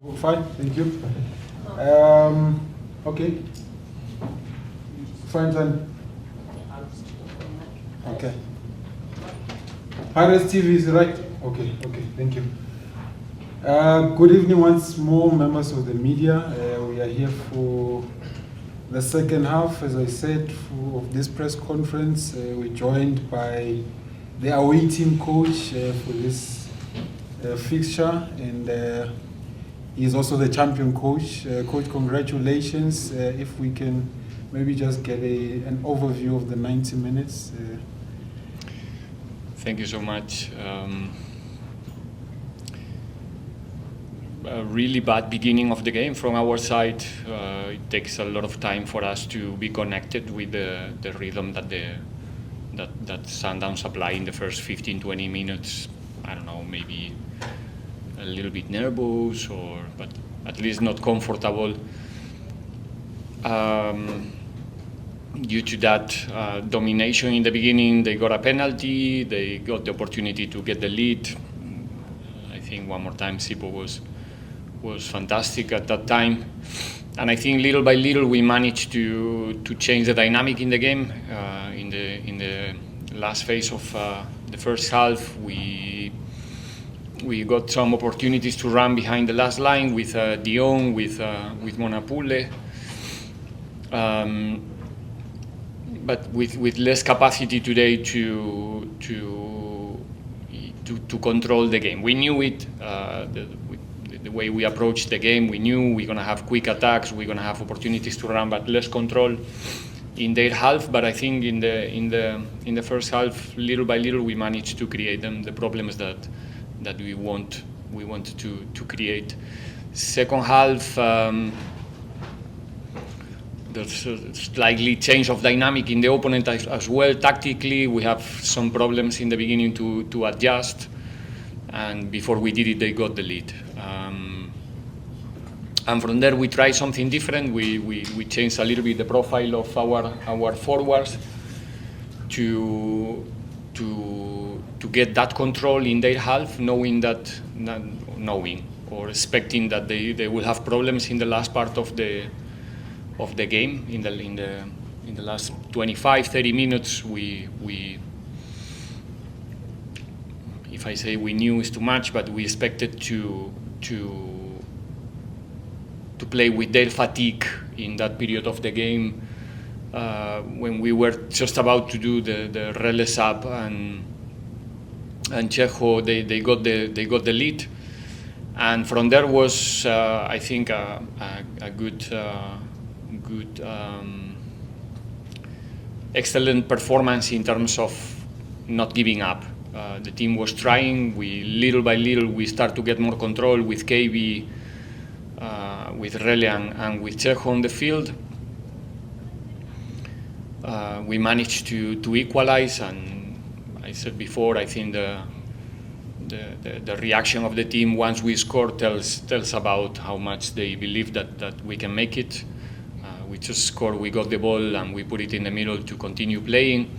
Fine, thank you. Okay. Fine, then. Okay. Pirates TV is right? Okay, thank you. Good evening once more, members of the media. We are here for the second half, as I said, of this press conference. We're joined by the away team coach for this fixture, and he's also the champion coach. Coach, congratulations. If we can maybe just get an overview of the 90 minutes. Thank you so much. A really bad beginning of the game from our side. It takes a lot of time for us to be connected with the rhythm that Sundowns apply in the first 15-20 minutes. I don't know, maybe a little bit nervous, but at least not comfortable. Due to that domination in the beginning, they got a penalty. They got the opportunity to get the lead. I think one more time Sipo was fantastic at that time, and I think little by little we managed to change the dynamic in the game. In the last phase of the first half, we got some opportunities to run behind the last line with Dion, with Monapule, but with less capacity today to control the game. We knew it. The way we approached the game, we knew we're gonna have quick attacks, we're gonna have opportunities to run, but less control in their half. But I think in the first half, little by little, we managed to create the problems that we wanted to create. Second half, there's a slightly change of dynamic in the opponent as well. Tactically, we have some problems in the beginning to adjust, and before we did it, they got the lead. And from there, we tried something different. We changed a little bit the profile of our forwards to get that control in their half, knowing or expecting that they will have problems in the last part of the game. In the last 25-30 minutes, if I say we knew is too much, but we expected to play with their fatigue in that period of the game, when we were just about to do the relay sub, and Chejo, they got the lead, and from there was I think a good excellent performance in terms of not giving up. The team was trying. Little by little we start to get more control with KB, with Rele and with Chejo on the field. We managed to equalize, and I said before, I think the reaction of the team once we score tells about how much they believe that we can make it. We just scored, we got the ball, and we put it in the middle to continue playing.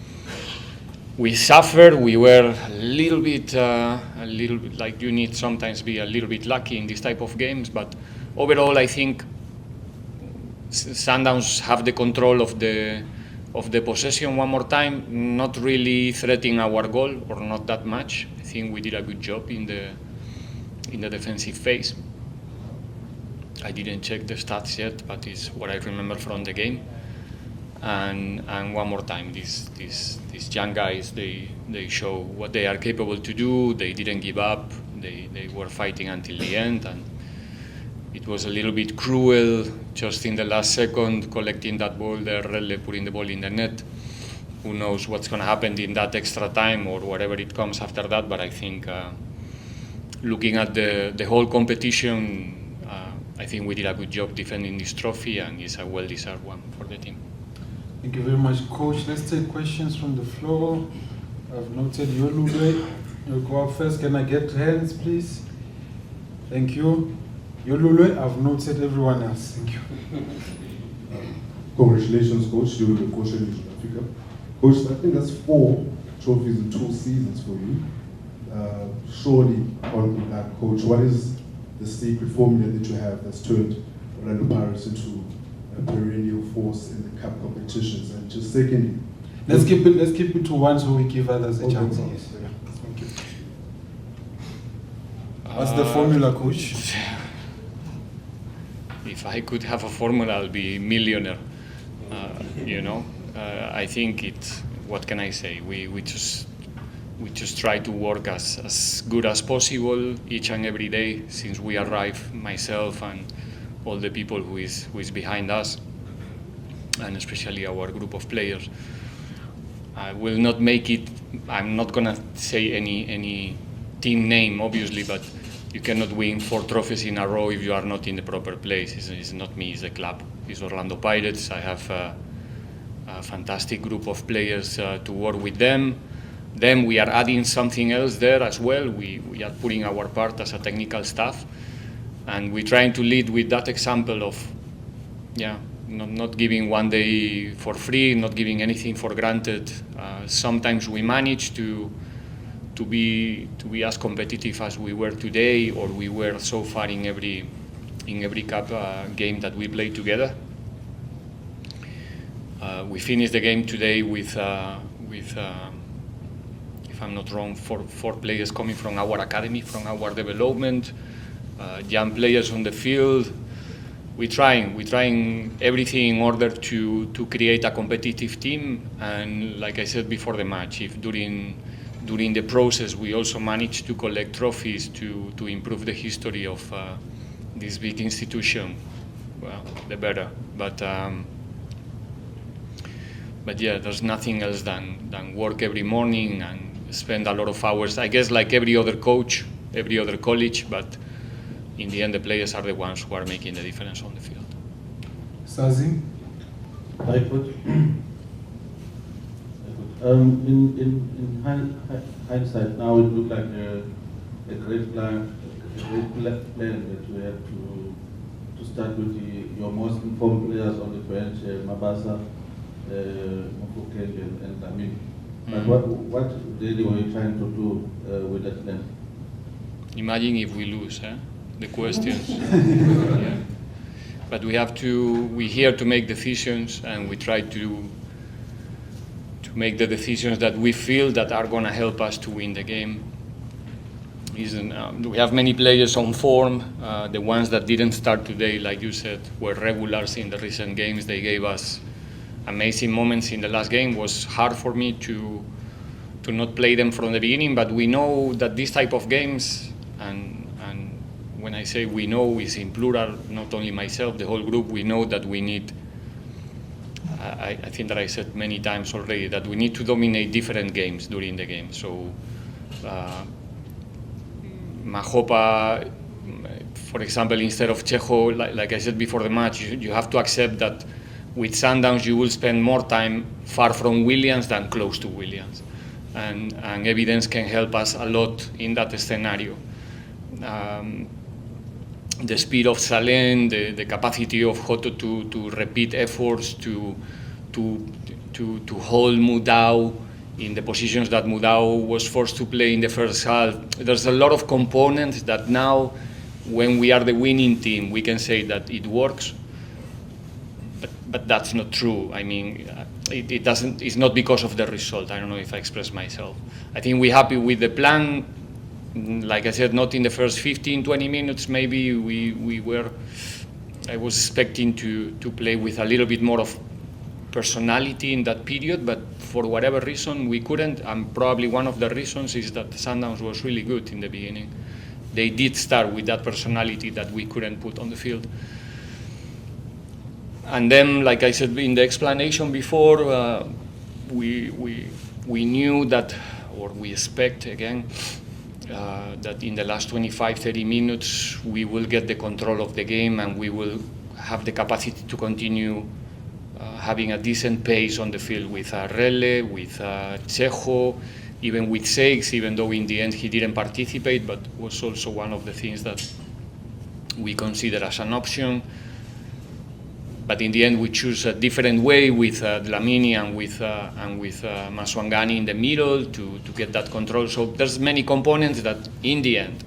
We suffered. We were a little bit like you need sometimes be a little bit lucky in this type of games, but overall I think Sundowns have the control of the possession one more time, not really threatening our goal, or not that much. I think we did a good job in the defensive phase. I didn't check the stats yet, but it's what I remember from the game. And one more time, these young guys, they show what they are capable to do. They didn't give up. They were fighting until the end, and it was a little bit cruel just in the last second collecting that ball there, really putting the ball in the net. Who knows what's going to happen in that extra time or whatever it comes after that, but I think looking at the whole competition, I think we did a good job defending this trophy, and it's a well-deserved one for the team. Thank you very much, Coach. Let's take questions from the floor. I've noted Yolube. You'll go up first. Can I get hands, please? Thank you. Yolube, I've noted everyone else. Thank you. Congratulations, Coach. You're the coach in South Africa. Coach, I think that's 4 trophies in 2 seasons for you. Surely, on that, Coach, what is the secret formula that you have that's turned Orlando Pirates into a perennial force in the cup competitions? And just secondly, let's keep it to one so we give others a Okay. chance. Yes. Yeah. Thank you. What's the formula, coach? If I could have a formula, I'll be millionaire. I think what can I say? We just try to work as good as possible each and every day since we arrive, myself and all the people who is behind us, and especially our group of players. I will not make it. I'm not gonna say any team name, obviously, but you cannot win 4 trophies in a row if you are not in the proper place. It's not me, it's the club. It's Orlando Pirates. I have a fantastic group of players to work with them. Then we are adding something else there as well. We are putting our part as a technical staff, and we're trying to lead with that example of, not giving one day for free, not giving anything for granted. Sometimes we manage to be as competitive as we were today, or we were so far in every cup game that we played together. We finished the game today with if I'm not wrong, four players coming from our academy, from our development, young players on the field. We're trying everything in order to create a competitive team. And like I said before the match, if during the process we also manage to collect trophies to improve the history of this big institution, well, the better. But yeah, there's nothing else than work every morning and spend a lot of hours, I guess, like every other coach, every other college, but in the end the players are the ones who are making the difference on the field. Sazi? Hi, coach. In hindsight, now it looked like a great plan that we had to start with your most informed players on the bench, Mabasa, Mofokeng, and Amin. But what really were you trying to do with that plan? Imagine if we lose, the questions. Yeah. But we're here to make decisions, and we try to make the decisions that we feel that are going to help us to win the game. We have many players on form. The ones that didn't start today, like you said, were regulars in the recent games. They gave us amazing moments in the last game. It was hard for me to not play them from the beginning, but we know that this type of games, and when I say we know, it's in plural, not only myself, the whole group, we know that we need, I think that I said many times already, that we need to dominate different games during the game. So Makgopa, for example, instead of Chejo, like I said before the match, you have to accept that with Sundowns you will spend more time far from Williams than close to Williams. And evidence can help us a lot in that scenario. The speed of Salen, the capacity of Joto to repeat efforts, to hold Mudau in the positions that Mudau was forced to play in the first half. There's a lot of components that now, when we are the winning team, we can say that it works. But that's not true. I mean, it doesn't. It's not because of the result. I don't know if I express myself. I think we're happy with the plan. Like I said, not in the first 15, 20 minutes. Maybe I was expecting to play with a little bit more of personality in that period, but for whatever reason we couldn't. And probably one of the reasons is that Sundowns was really good in the beginning. They did start with that personality that we couldn't put on the field. And then, like I said in the explanation before, we knew that, or we expect again, that in the last 25, 30 minutes we will get the control of the game, and we will have the capacity to continue having a decent pace on the field with Rele, with Chejo, even with Seix, even though in the end he didn't participate, but was also one of the things that we consider as an option. But in the end, we choose a different way with Dlamini and with Maswangani in the middle to get that control. So there's many components that, in the end,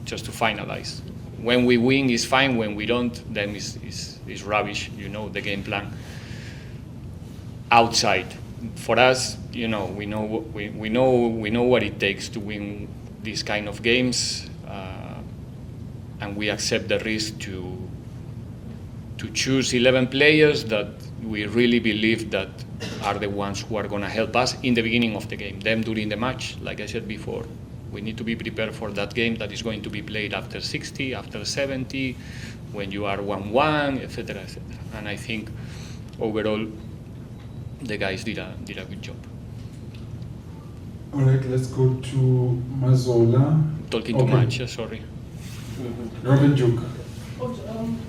just to finalize, when we win is fine. When we don't, then is rubbish. You know the game plan. Outside, for us, you know, we know what it takes to win these kind of games, and we accept the risk to choose 11 players that we really believe that are the ones who are going to help us in the beginning of the game. Then during the match, like I said before, we need to be prepared for that game that is going to be played after 60, after 70, when you are 1-1, etc., etc. And I think overall the guys did a good job. All right, let's go to Mazola. Talking too much, sorry. Robin Duke. Coach,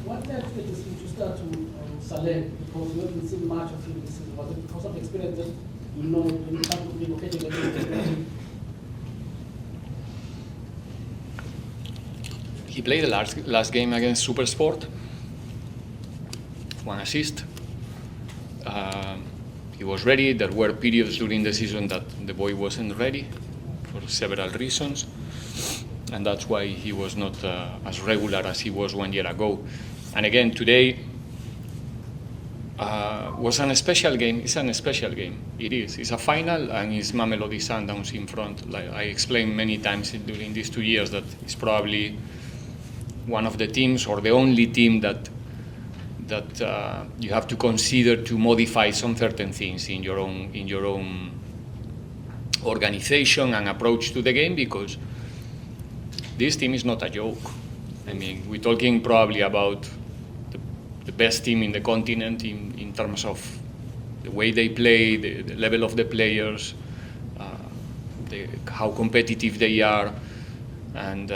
what led the decision to start to Saleh? Because we haven't seen much of him this season. Was it because of experience that you know when you come to be located against? He played the last game against Supersport. 1 assist. He was ready. There were periods during the season that the boy wasn't ready for several reasons. And that's why he was not as regular as he was 1 year ago. And again, today was a special game. It's a special game. It is. It's a final, and it's Mamelodi Sundowns in front. Like I explained many times during these 2 years, that it's probably one of the teams or the only team that you have to consider to modify some certain things in your own organization and approach to the game, because this team is not a joke. I mean, we're talking probably about the best team in the continent in terms of the way they play, the level of the players, how competitive they are, and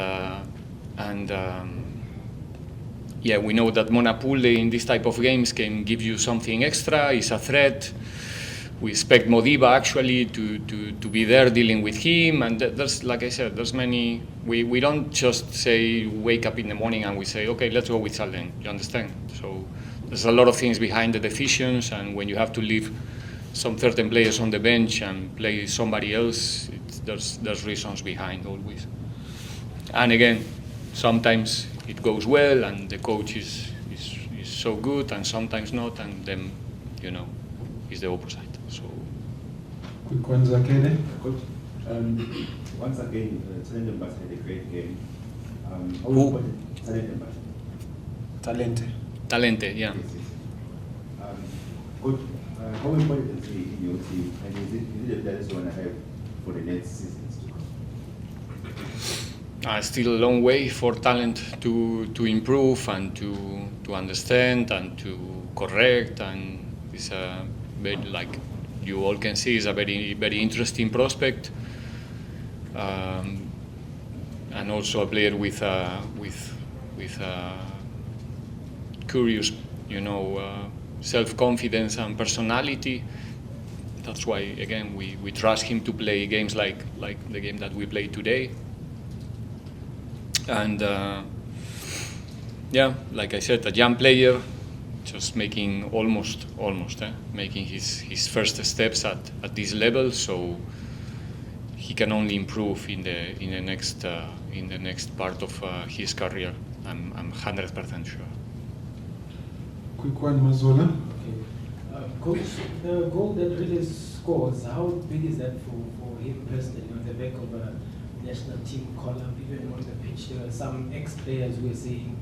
yeah, we know that Monapule in this type of games can give you something extra. It's a threat. We expect Modiba actually to be there dealing with him, and there's, like I said, there's many. We don't just say wake up in the morning and we say, okay, let's go with Saleh. You understand? So there's a lot of things behind the decisions, and when you have to leave some certain players on the bench and play somebody else, there's reasons behind always. And again, sometimes it goes well and the coach is so good, and sometimes not, and then, you know, it's the opposite. So Quick one, Zakele. Coach, once again, Mabasa had a great game. How Who? important Mabasa? Talente, yeah. Yes, yes. Coach, how important is he in your team, and is it a player you want to have for the next seasons to come? Still a long way for talent to improve and to understand and to correct, and it's a very, like you all can see, is a very, very interesting prospect, and also a player with curious, you know, self-confidence and personality. That's why, again, we trust him to play games like the game that we played today. And yeah, like I said, a young player, just making almost making his first steps at this level, so he can only improve in the next part of his career. I'm 100% sure. Quick one, Mazola. Okay. Coach, the goal that really scores, how big is that for him personally on the back of a national team call-up? Even on the pitch, there are some ex-players who are saying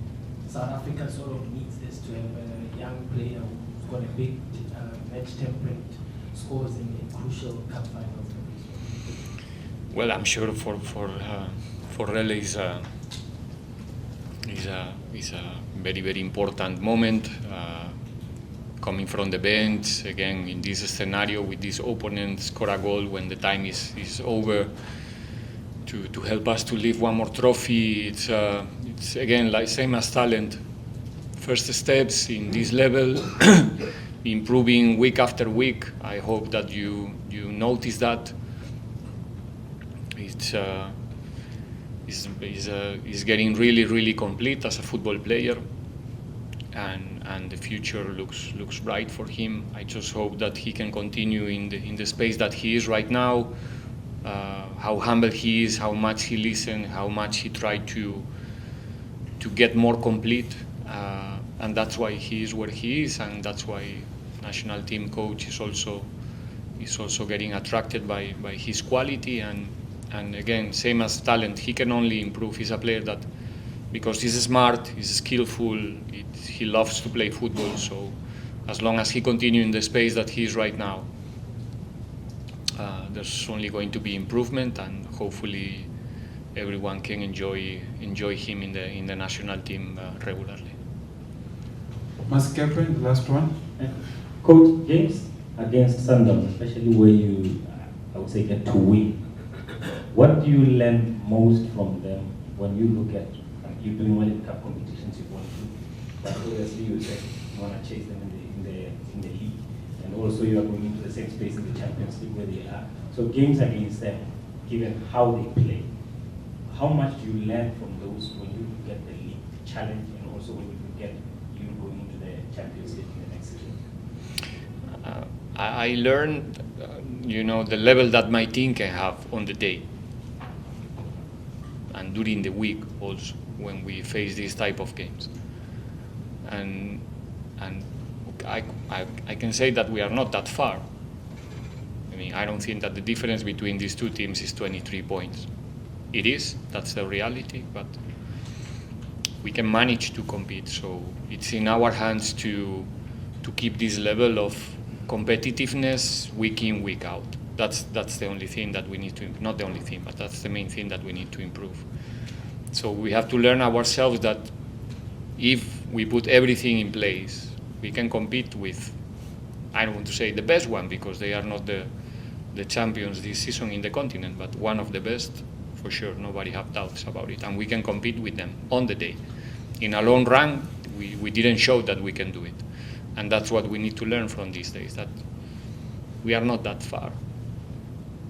South Africa sort of needs this to have a young player who's got a big match temperament, scores in crucial cup finals. Well, I'm sure for Rele is a very, very important moment. Coming from the bench again in this scenario with this opponent, score a goal when the time is over, to help us to lift one more trophy. It's again like same as talent. First steps in this level, improving week after week. I hope that you notice that. He's getting really, really complete as a football player, and the future looks bright for him. I just hope that he can continue in the space that he is right now. How humble he is, how much he listens, how much he tried to get more complete, and that's why he is where he is, and that's why national team coach is also getting attracted by his quality, and again, same as talent, he can only improve. He's a player that, because he's smart, he's skillful, he loves to play football, so as long as he continues in the space that he is right now, there's only going to be improvement, and hopefully everyone can enjoy him in the national team regularly. Makgopa, the last one. Coach, games against Sundowns, especially where you, I would say, get to win, what do you learn most from them when you look at you doing well in cup competitions you've won two, but obviously you said you want to chase them in the league, and also you are going into the same space in the Champions League where they are. So games against them, given how they play, how much do you learn from those when you get the league challenge, and also when you get you going into the Champions League in the next season? I learned, the level that my team can have on the day, and during the week also, when we face these type of games. And I can say that we are not that far. I mean, I don't think that the difference between these two teams is 23 points. It is, that's the reality, but we can manage to compete. So it's in our hands to keep this level of competitiveness week in, week out. That's the only thing that we need to, not the only thing, but that's the main thing that we need to improve. So we have to learn ourselves that if we put everything in place, we can compete with, I don't want to say the best one, because they are not the champions this season in the continent, but one of the best, for sure, nobody have doubts about it. And we can compete with them on the day. In a long run, we didn't show that we can do it. And that's what we need to learn from these days, that we are not that far.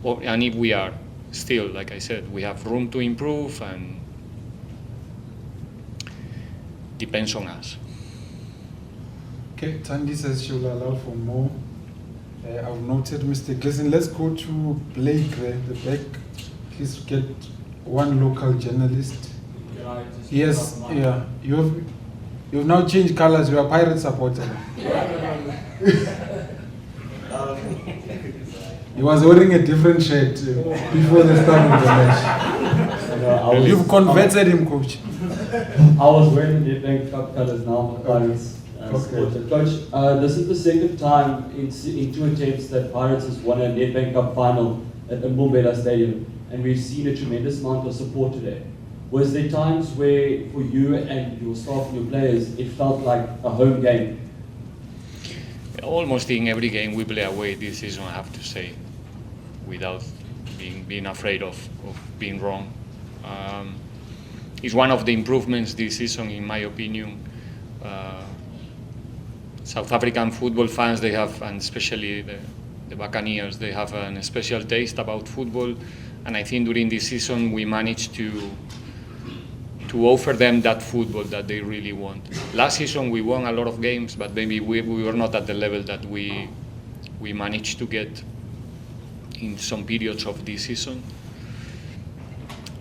And if we are, still, like I said, we have room to improve, and depends on us. Okay, Tandy says she will allow for more. I've noted Mr. Gleason. Let's go to Blake there, the back. Please get one local journalist. Yes, yeah. You've now changed colors. You are a Pirate supporter. He was wearing a different shirt before the start of the match. You've converted him, coach. I was wearing the Nedbank Cup colours now, Pirates. Coach, this is the second time in two attempts that Pirates has won a Nedbank Cup final at the Mabasa Stadium, and we've seen a tremendous amount of support today. Was there times where, for you and your staff and your players, it felt like a home game? Almost in every game we play away this season, I have to say, without being afraid of being wrong. It's one of the improvements this season, in my opinion. South African football fans, they have, and especially the Buccaneers, they have a special taste about football, and I think during this season we managed to offer them that football that they really want. Last season we won a lot of games, but maybe we were not at the level that we managed to get in some periods of this season.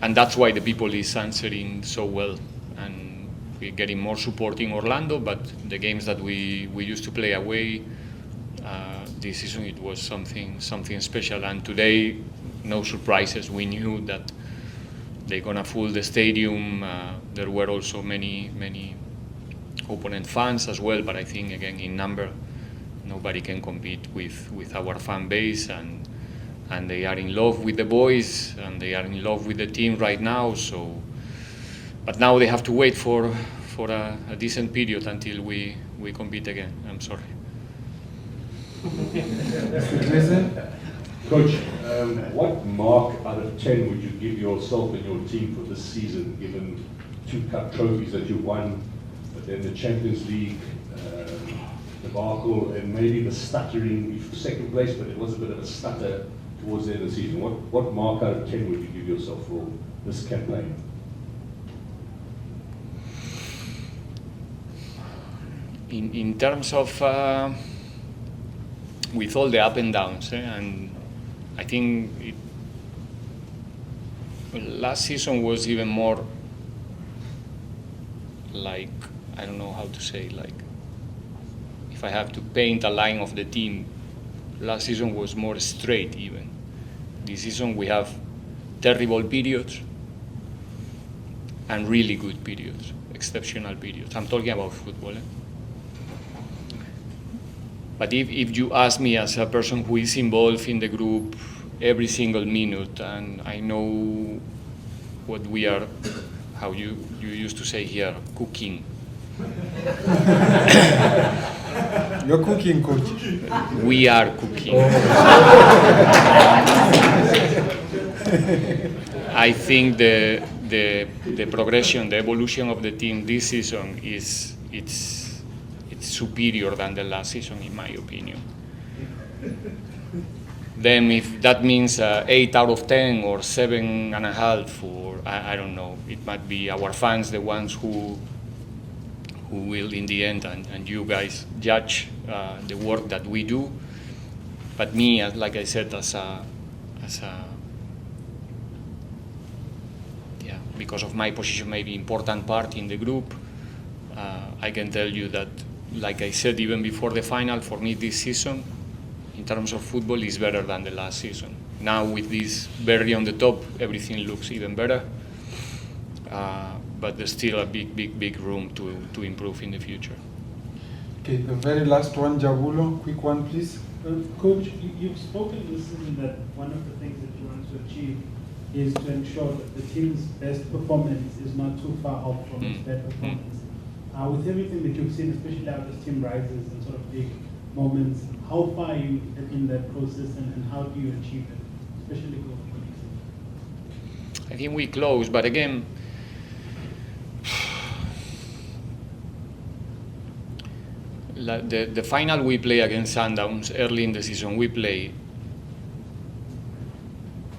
And that's why the people is answering so well, and we're getting more support in Orlando, but the games that we used to play away, this season it was something special. And today, no surprises, we knew that they're gonna fill the stadium. There were also many opponent fans as well, but I think again in number, nobody can compete with our fan base, and they are in love with the boys, and they are in love with the team right now. So, but now they have to wait for a decent period until we compete again. I'm sorry. Coach, what mark out of 10 would you give yourself and your team for this season, given 2 cup trophies that you've won, but then the Champions League debacle, and maybe the stuttering second place, but it was a bit of a stutter towards the end of the season? What mark out of 10 would you give yourself for this campaign? In terms of with all the up and downs, and I think last season was even more like, I don't know how to say, like, if I have to paint a line of the team, last season was more straight even. This season we have terrible periods and really good periods, exceptional periods. I'm talking about football. But if you ask me as a person who is involved in the group every single minute, and I know what we are, how you used to say here, cooking. You're cooking, coach. We are cooking. I think the progression, the evolution of the team this season it's superior than the last season, in my opinion. Then if that means 8 out of 10 or 7.5, or I don't know, it might be our fans, the ones who will in the end, and you guys judge the work that we do. But me, like I said, because of my position, maybe important part in the group, I can tell you that, like I said even before the final, for me this season, in terms of football, is better than the last season. Now with this Berry on the top, everything looks even better. But there's still a big room to improve in the future. Okay, the very last one, Jabulo, quick one, please. Coach, you've spoken this season that one of the things that you want to achieve is to ensure that the team's best performance is not too far off from its best performance. With everything that you've seen, especially how this team rises and sort of big moments, how far are you in that process, and how do you achieve it, especially going for next season? I think we close, but again, the final we play against Sundowns early in the season, we play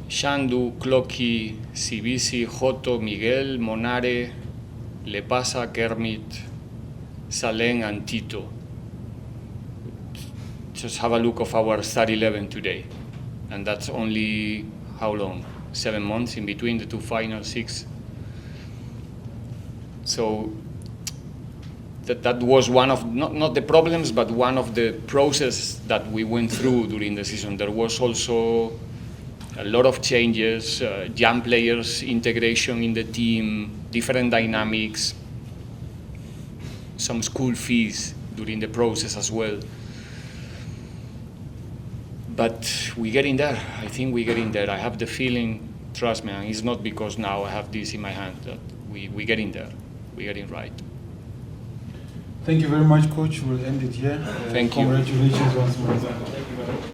Shandu, Clocky, Sibisi, Joto, Miguel, Monare, Lepasa, Kermit, Salen, and Tito. Just have a look of our start 11 today, and that's only how long? 7 months in between the two finals, 6. So that was one of, not the problems, but one of the process that we went through during the season. There was also a lot of changes, young players, integration in the team, different dynamics, some school fees during the process as well. But we get in there. I think we get in there. I have the feeling, trust me, and it's not because now I have this in my hand, that we get in there. We get it right. Thank you very much, Coach. We'll end it here. Thank you. Congratulations once more.